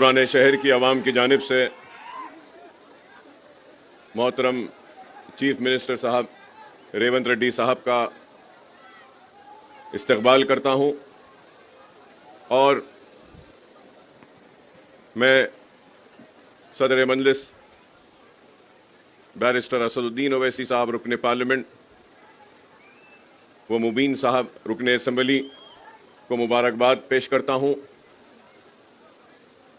पुराने शहर की आवाम की जानिब से मोहतरम चीफ मिनिस्टर साहब रेवंत रेड्डी साहब का इस्तकबाल करता हूं और मैं सदर मजलिस बैरिस्टर असदुद्दीन ओवैसी साहब रुकने पार्लियामेंट व मुबीन साहब रुकने असम्बली को मुबारकबाद पेश करता हूं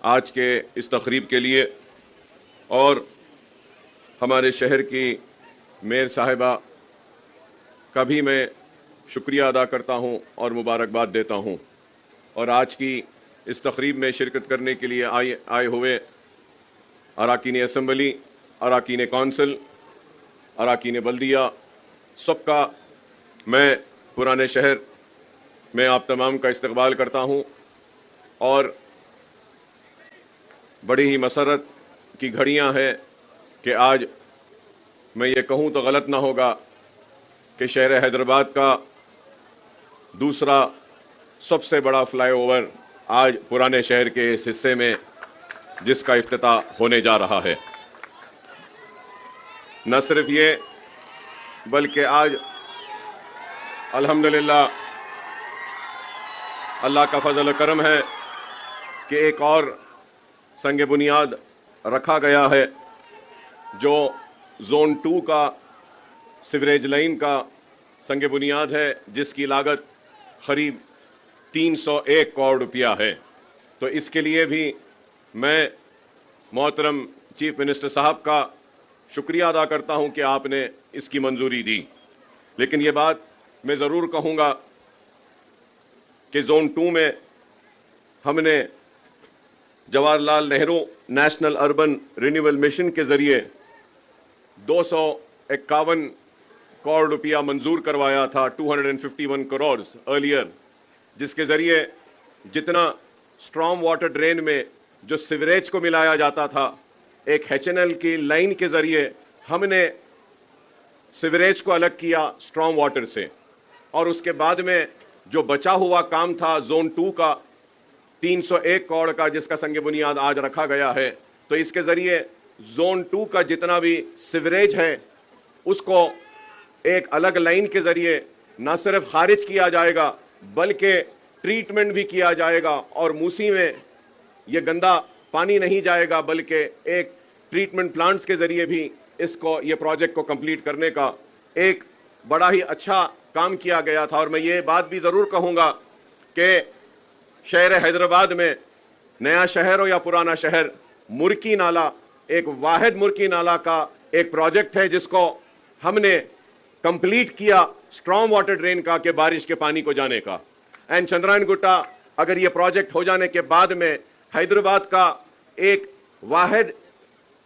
आज के इस तकरीब के लिए और हमारे शहर की मेयर साहिबा का भी मैं शुक्रिया अदा करता हूं और मुबारकबाद देता हूं और आज की इस तकरीब में शिरकत करने के लिए आए हुए अराकीन असम्बली, अराकीन कौंसिल, अराकीन बल्दिया, सबका मैं पुराने शहर में आप तमाम का इस्तकबाल करता हूं और बड़ी ही मसरत की घड़ियां हैं कि आज मैं ये कहूं तो गलत ना होगा कि शहर हैदराबाद का दूसरा सबसे बड़ा फ्लाईओवर आज पुराने शहर के इस हिस्से में जिसका इफ्तिताह होने जा रहा है। न सिर्फ ये बल्कि आज अल्हम्दुलिल्लाह अल्लाह का फजल करम है कि एक और संग बुनियाद रखा गया है जो जोन 2 का सीवरेज लाइन का संग बुनियाद है जिसकी लागत करीब 301 करोड़ रुपया है। तो इसके लिए भी मैं मोहतरम चीफ मिनिस्टर साहब का शुक्रिया अदा करता हूं कि आपने इसकी मंजूरी दी। लेकिन ये बात मैं ज़रूर कहूँगा कि जोन 2 में हमने Jawaharlal Nehru national urban renewal mission के ज़रिए 251 करोड़ रुपया मंजूर करवाया था, 251 करोड़ अर्लियर, जिसके ज़रिए जितना स्ट्रॉम वाटर ड्रेन में जो सीवरेज को मिलाया जाता था एक HNL की लाइन के ज़रिए हमने सीवरेज को अलग किया स्ट्रॉम वाटर से और उसके बाद में जो बचा हुआ काम था जोन 2 का 301 करोड़ का जिसका संग बुनियाद आज रखा गया है। तो इसके ज़रिए जोन 2 का जितना भी सीवरेज है उसको एक अलग लाइन के ज़रिए न सिर्फ खारिज किया जाएगा बल्कि ट्रीटमेंट भी किया जाएगा और मूसी में ये गंदा पानी नहीं जाएगा बल्कि एक ट्रीटमेंट प्लांट्स के ज़रिए भी इसको ये प्रोजेक्ट को कंप्लीट करने का एक बड़ा ही अच्छा काम किया गया था। और मैं ये बात भी ज़रूर कहूँगा कि शहर हैदराबाद में नया शहर हो या पुराना शहर, मुर्की नाला एक वाहिद मुर्की नाला का एक प्रोजेक्ट है जिसको हमने कंप्लीट किया स्ट्रॉम वाटर ड्रेन का के बारिश के पानी को जाने का। एंड चंद्रायन गुट्टा अगर ये प्रोजेक्ट हो जाने के बाद में हैदराबाद का एक वाहिद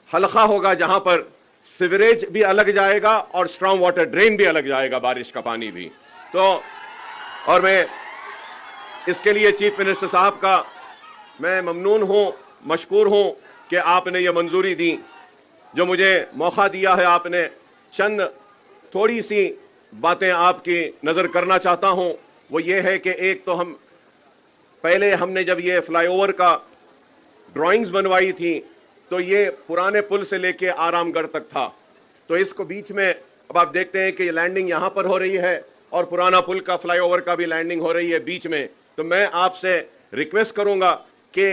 हलका होगा जहां पर सीवरेज भी अलग जाएगा और स्ट्रॉम वाटर ड्रेन भी अलग जाएगा, बारिश का पानी भी। तो और मैं इसके लिए चीफ मिनिस्टर साहब का मैं ममनून हूं, मशकूर हूं कि आपने ये मंजूरी दी, जो मुझे मौका दिया है। आपने चंद थोड़ी सी बातें आपकी नज़र करना चाहता हूं, वो ये है कि एक तो हम पहले हमने जब ये फ्लाईओवर का ड्राइंग्स बनवाई थी तो ये पुराने पुल से लेके आरामगढ़ तक था। तो इसको बीच में अब आप देखते हैं कि लैंडिंग यहाँ पर हो रही है और पुराना पुल का फ्लाईओवर का भी लैंडिंग हो रही है बीच में। तो मैं आपसे रिक्वेस्ट करूंगा कि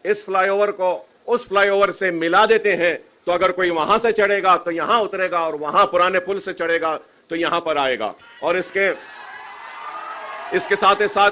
इस फ्लाईओवर को उस फ्लाईओवर से मिला देते हैं, तो अगर कोई वहां से चढ़ेगा तो यहां उतरेगा और वहां पुराने पुल से चढ़ेगा तो यहां पर आएगा। और इसके साथ ही साथ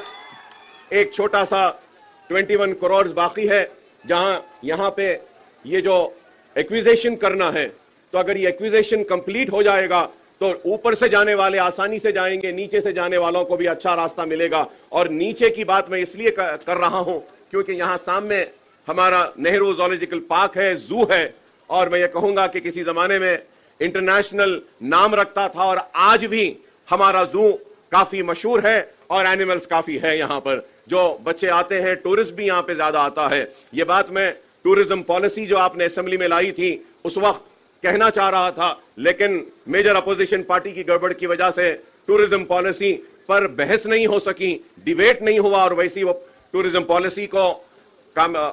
एक छोटा सा 21 करोड़ बाकी है जहां यहां पे ये जो एक्विजिशन करना है, तो अगर ये एक्विजिशन कंप्लीट हो जाएगा तो ऊपर से जाने वाले आसानी से जाएंगे, नीचे से जाने वालों को भी अच्छा रास्ता मिलेगा। और नीचे की बात मैं इसलिए कर रहा हूं क्योंकि यहां सामने हमारा नेहरू ज़ूलॉजिकल पार्क है, जू है, और मैं ये कहूंगा कि किसी जमाने में इंटरनेशनल नाम रखता था और आज भी हमारा जू काफी मशहूर है और एनिमल्स काफी है यहाँ पर। जो बच्चे आते हैं, टूरिस्ट भी यहाँ पे ज्यादा आता है। ये बात मैं टूरिज्म पॉलिसी जो आपने असेंबली में लाई थी उस वक्त कहना चाह रहा था, लेकिन मेजर अपोजिशन पार्टी की गड़बड़ की वजह से टूरिज्म पॉलिसी पर बहस नहीं हो सकी, डिबेट नहीं हुआ और वैसी वो टूरिज्म पॉलिसी को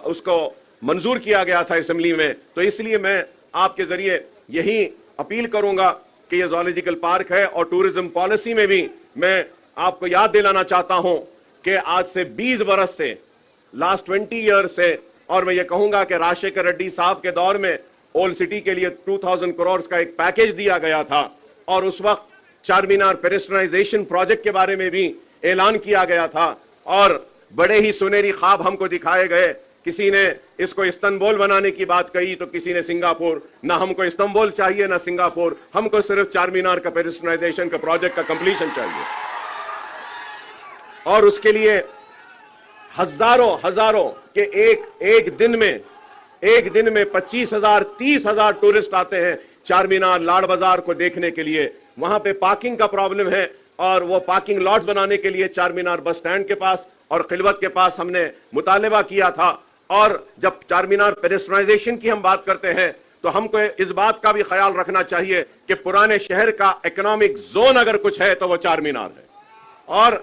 उसको मंजूर किया गया था असेंबली में। तो इसलिए मैं आपके जरिए यही अपील करूंगा कि ये ज़ूलॉजिकल पार्क है और टूरिज्म पॉलिसी में भी मैं आपको याद दिलाना चाहता हूं कि आज से 20 बरस से, लास्ट 20 ईयर से, और मैं ये कहूंगा कि राजशेखर रेड्डी साहब के दौर में ओल्ड सिटी के लिए 2000 करोड़ का एक पैकेज दिया गया था और उस वक्त चार मीनार पेडेस्ट्रियनाइजेशन प्रोजेक्ट के बारे में भी ऐलान किया गया था और बड़े ही सुनहरी ख्वाब हमको दिखाए गए। किसी ने इसको इस्तांबुल बनाने की बात कही तो किसी ने सिंगापुर। ना हमको इस्तांबुल चाहिए ना सिंगापुर, हमको सिर्फ चार मीनार का पेडेस्ट्रियनाइजेशन का प्रोजेक्ट का कंप्लीशन चाहिए। और उसके लिए हजारों के एक दिन में 25,000 30,000 टूरिस्ट आते हैं चार मीनार लाड़ बाजार को देखने के लिए। वहां पे पार्किंग का प्रॉब्लम है और वो पार्किंग लॉट्स बनाने के लिए चार मीनार बस स्टैंड के पास और खिलवत के पास हमने मुतालबा किया था। और जब चार मीनार पेडेस्ट्रियनाइजेशन की हम बात करते हैं तो हमको इस बात का भी ख्याल रखना चाहिए कि पुराने शहर का इकोनॉमिक जोन अगर कुछ है तो वो चार मीनार है और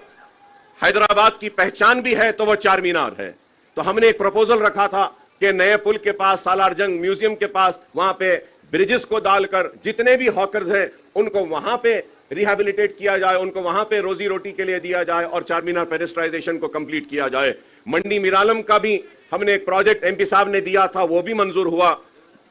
हैदराबाद की पहचान भी है तो वो चार मीनार है। तो हमने एक प्रपोजल रखा था कि नए पुल के पास, सालार जंग म्यूजियम के पास, वहां पे ब्रिजेस को डालकर जितने भी हॉकर्स हैं उनको वहां पे रिहेबिलिटेट किया जाए, उनको वहां पे रोजी रोटी के लिए दिया जाए और चार मीनार पेडेस्ट्रियनाइजेशन को कंप्लीट किया जाए। मंडी मीरालम का भी हमने एक प्रोजेक्ट एमपी साहब ने दिया था, वो भी मंजूर हुआ।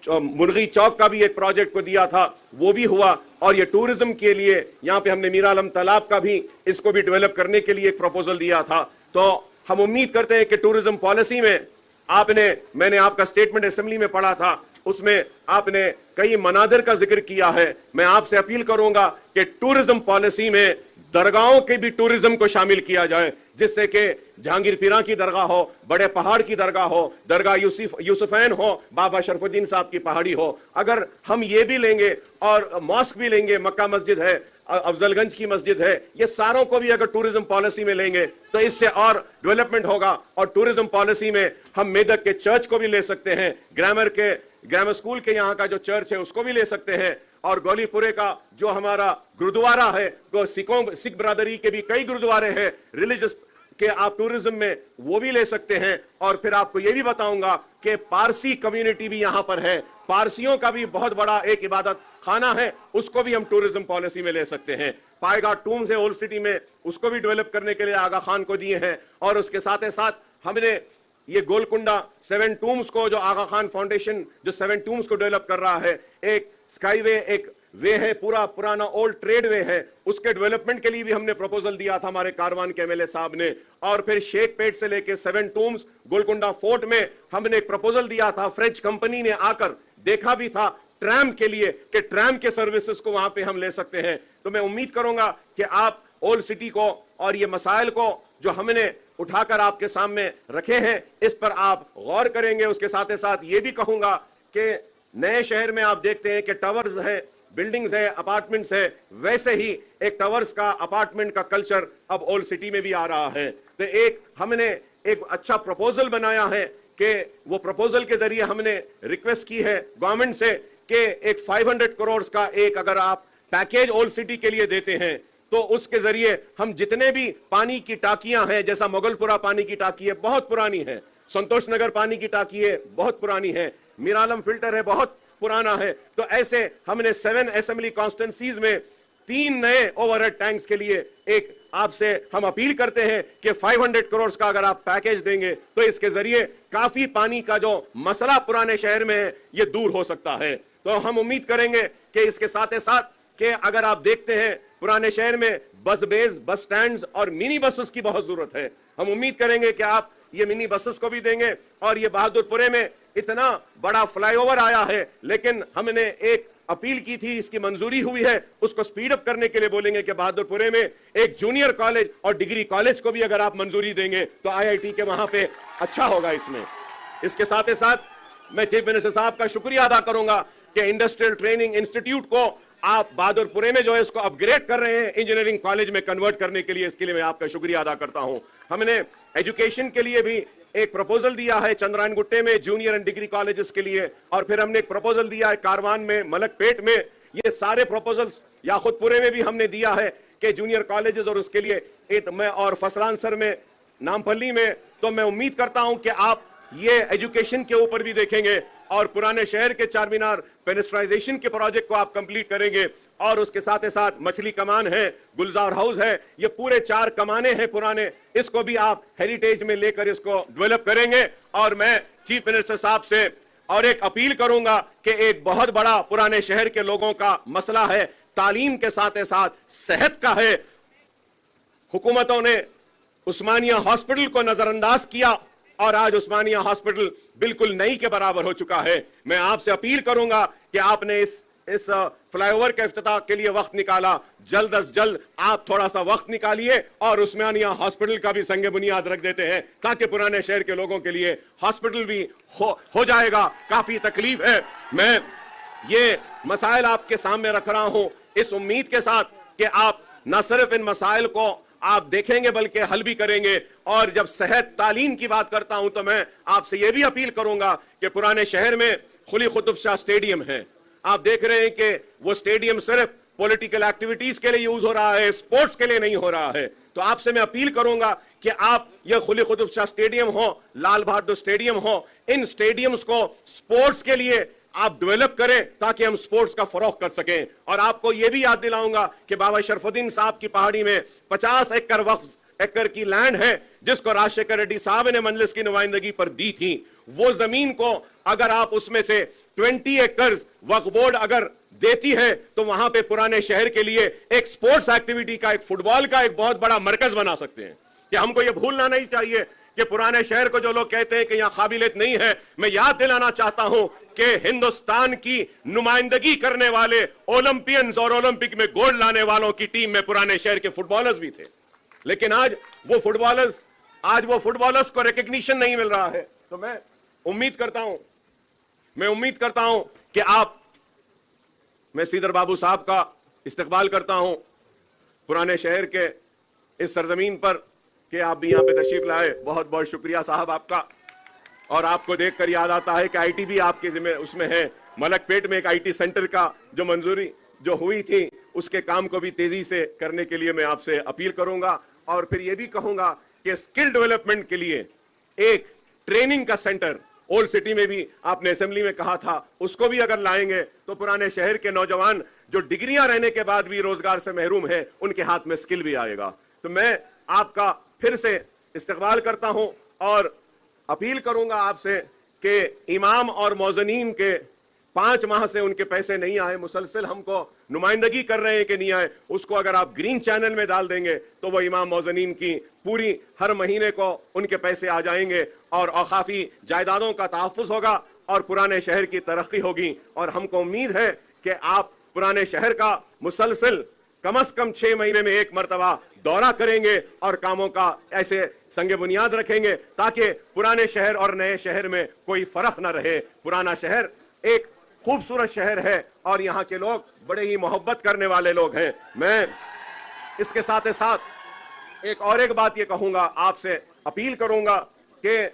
मुर्गी चौक का भी एक प्रोजेक्ट को दिया था, वो भी हुआ। और ये टूरिज्म के लिए यहाँ पे हमने मीरालम तालाब का भी, इसको भी डेवलप करने के लिए एक प्रपोजल दिया था। तो हम उम्मीद करते हैं कि टूरिज्म पॉलिसी में मैंने आपका स्टेटमेंट असेंबली में पढ़ा था, उसमें आपने कई मनादिर का जिक्र किया है। मैं आपसे अपील करूंगा कि टूरिज्म पॉलिसी में दरगाहों के भी टूरिज्म को शामिल किया जाए, जिससे कि जहांगीर पीरा की दरगाह हो, बड़े पहाड़ की दरगाह हो, दरगाह यूसुफैन हो, बाबा शरफुद्दीन साहब की पहाड़ी हो। अगर हम ये भी लेंगे और मॉस्क भी लेंगे, मक्का मस्जिद है, अफजलगंज की मस्जिद है, ये सारों को भी अगर टूरिज्म पॉलिसी में लेंगे तो इससे और डेवलपमेंट होगा। और टूरिज्म पॉलिसी में हम मेदक के चर्च को भी ले सकते हैं, ग्रामर स्कूल के यहाँ का जो चर्च है उसको भी ले सकते हैं, और गोलीपुरे का जो हमारा गुरुद्वारा है, सिख ब्रादरी के भी कई गुरुद्वारे हैं रिलीजियस के, आप टूरिज्म में वो भी ले सकते हैं। और फिर आपको ये भी बताऊंगा कि पारसी कम्युनिटी भी यहां पर है, पारसियों का भी बहुत बड़ा एक इबादत खाना है, उसको भी हम टूरिज्म पॉलिसी में ले सकते हैं। पाएगा टूम्स है ओल्ड सिटी में, उसको भी डेवलप करने के लिए आगा खान को दिए हैं। और उसके साथ साथ हमने ये गोलकुंडा 7 टूम्स को, जो आगा खान फाउंडेशन जो 7 टूम्स को डेवलप कर रहा है, एक स्काईवे, एक वे है, पूरा पुराना ओल्ड ट्रेड वे है, उसके डेवलपमेंट के लिए भी हमने प्रपोजल दिया था हमारे कारवान के एमएलए साहब ने। और फिर शेख पेट से लेके 7 टूम्स गोलकुंडा फोर्ट में हमने एक प्रपोजल दिया था। फ्रेंच कंपनी ने आकर देखा भी था ट्रैम के लिए कि ट्रैम के सर्विसेज को वहां पे हम ले सकते हैं। तो मैं उम्मीद करूंगा कि आप ओल्ड सिटी को और ये मसाइल को जो हमने उठाकर आपके सामने रखे हैं, इस पर आप गौर करेंगे। उसके साथ साथ ये भी कहूंगा कि नए शहर में आप देखते हैं कि टावर्स है, बिल्डिंग्स है, अपार्टमेंट्स है, वैसे ही एक टावर्स का, अपार्टमेंट का कल्चर अब ओल्ड सिटी में भी आ रहा है। तो हमने एक अच्छा प्रपोजल बनाया है कि वो प्रपोजल के जरिए हमने रिक्वेस्ट की है गवर्नमेंट से कि एक 500 करोड़ का एक अगर आप पैकेज ओल्ड सिटी के लिए देते हैं तो उसके जरिए हम जितने भी पानी की टाकियां हैं, जैसा मुगलपुरा पानी की टाकी है, बहुत पुरानी है, संतोष नगर पानी की टाकी है, बहुत पुरानी है, मीरालम फिल्टर है, बहुत पुराना है। तो ऐसे हमने 7 असेंबली कॉन्स्टिट्यूंसीज में 3 नए ओवरहेड टैंक्स के लिए एक आपसे हम अपील करते हैं कि 500 करोड़ का अगर आप पैकेज देंगे तो इसके जरिए काफी पानी का जो मसला पुराने शहर में है ये दूर हो सकता है। तो हम उम्मीद करेंगे कि इसके साथ साथ कि अगर आप देखते हैं पुराने शहर में बस बेस, बस स्टैंड्स और मिनी बसेस की बहुत जरूरत है। हम उम्मीद करेंगे कि आप ये मिनी बसेस को भी देंगे। और ये बहादुरपुरे में इतना बड़ा फ्लाईओवर आया है, लेकिन हमने एक अपील की थी, इसकी मंजूरी हुई है, उसको स्पीड अप करने के लिए बोलेंगे कि बहादुरपुरे में एक जूनियर कॉलेज और डिग्री कॉलेज को भी अगर आप मंजूरी देंगे तो आईआईटी के वहां पे अच्छा होगा इसमें। इसके साथ साथ मैं चीफ मिनिस्टर साहब का शुक्रिया अदा करूंगा कि इंडस्ट्रियल ट्रेनिंग इंस्टीट्यूट को आप बहादुरपुरे में जो है इसको अपग्रेड कर रहे हैं इंजीनियरिंग कॉलेज में कन्वर्ट करने के लिए, इसके लिए मैं आपका शुक्रिया अदा करता हूं। हमने एजुकेशन के लिए भी एक प्रपोजल दिया है चंद्रायन गुट्टे में जूनियर एंड डिग्री कॉलेजेस के लिए, और फिर हमने एक प्रपोजल दिया है कारवान में, मलकपेट में। ये सारे प्रपोजल्स याखुतपुरे में भी हमने दिया है कि जूनियर कॉलेजेस, और उसके लिए और फसरान सर में, नामपल्ली में। तो मैं उम्मीद करता हूं कि आप ये एजुकेशन के ऊपर भी देखेंगे और पुराने शहर के चार मीनार पेनिस्ट्राइजेशन के प्रोजेक्ट को आप कंप्लीट करेंगे और उसके साथ ही साथ मछली कमान है, गुलजार हाउस है, ये पूरे 4 कमाने हैं पुराने, इसको भी आप हेरिटेज में लेकर इसको डेवलप करेंगे। और मैं चीफ मिनिस्टर साहब से और एक अपील करूंगा कि एक बहुत बड़ा पुराने शहर के लोगों का मसला है, तालीम के साथ साथ सेहत का है। हुकूमतों ने उस्मानिया हॉस्पिटल को नजरअंदाज किया और आज उस्मानिया हॉस्पिटल बिल्कुल नई के बराबर हो चुका है। मैं आपसे अपील करूंगा कि आपने इस फ्लाईओवर के इफ्तिताह के लिए वक्त निकाला, जल्द अज जल्द आप थोड़ा सा वक्त निकालिए और उस्मानिया हॉस्पिटल का भी संगे बुनियाद रख देते हैं ताकि पुराने शहर के लोगों के लिए हॉस्पिटल भी हो जाएगा। काफी तकलीफ है। मैं ये मसाइल आपके सामने रख रहा हूं इस उम्मीद के साथ कि आप न सिर्फ इन मसाइल को आप देखेंगे बल्कि हल भी करेंगे। और जब सेहत तालीम की बात करता हूं तो मैं आपसे यह भी अपील करूंगा कि पुराने शहर में खुली कुतुब शाह स्टेडियम है, आप देख रहे हैं कि वो स्टेडियम सिर्फ पॉलिटिकल एक्टिविटीज के लिए यूज हो रहा है, स्पोर्ट्स के लिए नहीं हो रहा है। तो आपसे मैं अपील करूंगा कि आप ये खुली कुतुब शाह स्टेडियम हो, लाल बहादुर स्टेडियम हो, इन स्टेडियम्स को स्पोर्ट्स के लिए आप डेवलप करें ताकि हम स्पोर्ट्स का फरोग कर सकें। और आपको यह भी याद दिलाऊंगा कि बाबा शरफुद्दीन साहब की पहाड़ी में 50 एकड़ वक्फ एकड़ की लैंड है जिसको राजशेखर रेड्डी साहब ने मजलिस की नुमाइंदगी पर दी थी। वो जमीन को अगर आप उसमें से 20 एकड़ वक्फ बोर्ड अगर देती है तो वहां पे पुराने शहर के लिए एक स्पोर्ट्स एक्टिविटी का, एक फुटबॉल का एक बहुत बड़ा मरकज बना सकते हैं। कि हमको यह भूलना नहीं चाहिए कि पुराने शहर को जो लोग कहते हैं कि यहां काबिलियत नहीं है, मैं याद दिलाना चाहता हूं कि हिंदुस्तान की नुमाइंदगी करने वाले ओलंपियंस और ओलंपिक में गोल्ड लाने वालों की टीम में पुराने शहर के फुटबॉलर्स भी थे। लेकिन आज वो फुटबॉलर्स को रिकग्निशन नहीं मिल रहा है। तो मैं उम्मीद करता हूं कि मैं सीदर बाबू साहब का इस्तकबाल करता हूं पुराने शहर के इस सरजमीन पर कि आप भी यहां पे तशरीफ लाए। बहुत बहुत शुक्रिया साहब आपका। और आपको देखकर याद आता है कि आईटी भी आपके जिम्मे उसमें है। मलकपेट में एक आईटी सेंटर का जो मंजूरी जो हुई थी उसके काम को भी तेजी से करने के लिए मैं आपसे अपील करूंगा। और फिर यह भी कहूंगा कि स्किल डेवलपमेंट के लिए एक ट्रेनिंग का सेंटर ओल्ड सिटी में भी आपने असेंबली में कहा था, उसको भी अगर लाएंगे तो पुराने शहर के नौजवान जो डिग्रियां रहने के बाद भी रोजगार से महरूम है उनके हाथ में स्किल भी आएगा। तो मैं आपका फिर से इस्तकबाल करता हूं और अपील करूंगा आपसे कि इमाम और मौजनीन के 5 माह से उनके पैसे नहीं आए, मुसलसल हमको नुमाइंदगी कर रहे हैं कि नहीं आए, उसको अगर आप ग्रीन चैनल में डाल देंगे तो वह इमाम मौजनीन की पूरी हर महीने को उनके पैसे आ जाएंगे और औकाफी जायदादों का तहफ़्फ़ुज़ होगा और पुराने शहर की तरक्की होगी। और हमको उम्मीद है कि आप पुराने शहर का मुसलसल कम से कम 6 महीने में एक मरतबा दौरा करेंगे और कामों का ऐसे संगे बुनियाद रखेंगे ताकि पुराने शहर और नए शहर में कोई फर्क ना रहे। पुराना शहर एक खूबसूरत शहर है और यहाँ के लोग बड़े ही मोहब्बत करने वाले लोग हैं। मैं इसके साथ ही साथ एक बात ये कहूंगा, आपसे अपील करूंगा कि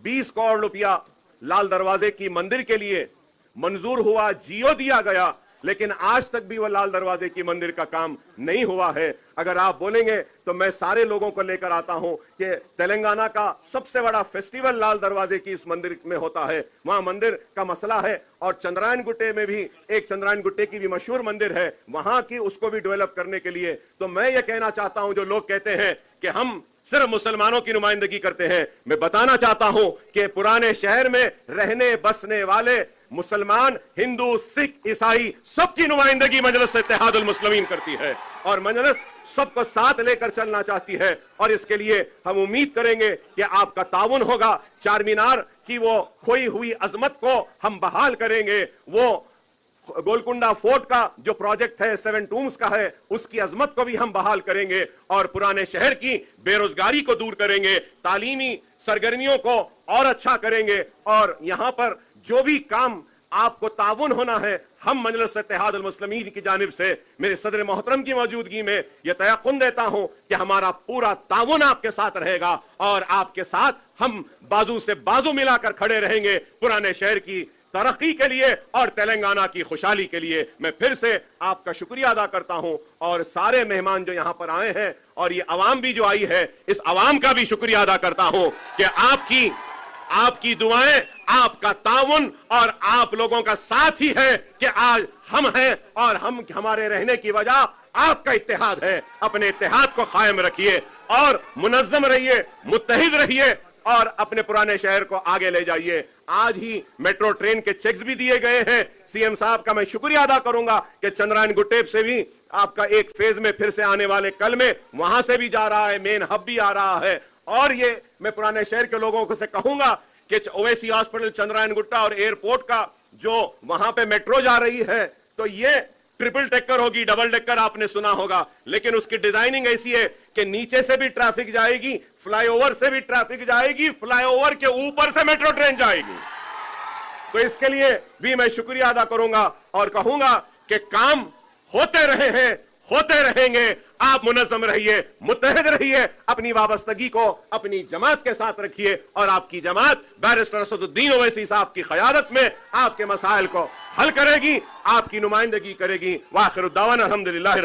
20 करोड़ रुपया लाल दरवाजे की मंदिर के लिए मंजूर हुआ, जियो दिया गया, लेकिन आज तक भी वह लाल दरवाजे की मंदिर का काम नहीं हुआ है। अगर आप बोलेंगे तो मैं सारे लोगों को लेकर आता हूं कि तेलंगाना का सबसे बड़ा फेस्टिवल लाल दरवाजे की इस मंदिर में होता है, वहां मंदिर का मसला है। और चंद्रायन गुट्टे में भी एक चंद्रायन गुट्टे की भी मशहूर मंदिर है, वहां की उसको भी डेवलप करने के लिए। तो मैं ये कहना चाहता हूं, जो लोग कहते हैं कि हम सिर्फ मुसलमानों की नुमाइंदगी करते हैं, मैं बताना चाहता हूं कि पुराने शहर में रहने बसने वाले मुसलमान, हिंदू, सिख, ईसाई सबकी नुमाइंदगी मजलिस इत्तेहादुल मुस्लिमीन करती है और मजलिस सबको साथ लेकर चलना चाहती है। और इसके लिए हम उम्मीद करेंगे कि आपका ताउन होगा। चार मीनार की वो खोई हुई अजमत को हम बहाल करेंगे। वो गोलकुंडा फोर्ट का जो प्रोजेक्ट है 7 टूम्स का है, उसकी अजमत को भी हम बहाल करेंगे और पुराने शहर की बेरोजगारी को दूर करेंगे, तालीमी सरगर्मियों को और अच्छा करेंगे। और यहां पर जो भी काम आपको ताउन होना है, हम मजलिस इत्तेहादुल मुस्लिमीन की जानिब से मेरे सदर मोहतरम की मौजूदगी में यह तयक्कुन देता हूं कि हमारा पूरा ताउन आपके साथ रहेगा और आपके साथ हम बाजू से बाजू मिलाकर खड़े रहेंगे पुराने शहर की तरक्की के लिए और तेलंगाना की खुशहाली के लिए। मैं फिर से आपका शुक्रिया अदा करता हूं और सारे मेहमान जो यहां पर आए हैं और ये अवाम भी जो आई है, इस अवाम का भी शुक्रिया अदा करता हूं कि आपकी आपकी दुआएं, आपका ताउन और आप लोगों का साथ ही है कि आज हम हैं और हमारे रहने की वजह आपका इत्तेहाद है। अपने इत्तेहाद को कायम रखिए और मुनज्जम रहिए, मुत्तहिद रहिए और अपने पुराने शहर को आगे ले जाइए। आज ही मेट्रो ट्रेन के चेक्स भी दिए गए हैं। सीएम साहब का मैं शुक्रिया अदा करूंगा कि चंद्रायन गुट्टेप से भी आपका एक फेज में फिर से आने वाले कल में वहां से भी जा रहा है, मेन हब भी आ रहा है। और ये मैं पुराने शहर के लोगों को से कहूंगा कि ओवैसी हॉस्पिटल, चंद्रायन गुट्टा और एयरपोर्ट का जो वहां पे मेट्रो जा रही है, तो ये ट्रिपल टेकर होगी, डबल डेकर आपने सुना होगा, लेकिन उसकी डिजाइनिंग ऐसी है कि नीचे से भी ट्रैफिक जाएगी, फ्लाईओवर से भी ट्रैफिक जाएगी, फ्लाईओवर के ऊपर से मेट्रो ट्रेन जाएगी। तो इसके लिए भी मैं शुक्रिया अदा करूंगा और कहूंगा कि काम होते रहे हैं, होते रहेंगे। आप मुनज़्ज़म रहिए, मुत्तहिद रहिए, अपनी वाबस्तगी को अपनी जमात के साथ रखिए और आपकी जमात बैरिस्टर असदुद्दीन ओवैसी साहब की क़यादत में आपके मसाइल को हल करेगी, आपकी नुमाइंदगी करेगी। वाखिर दावाना अल्हम्दुलिल्लाह।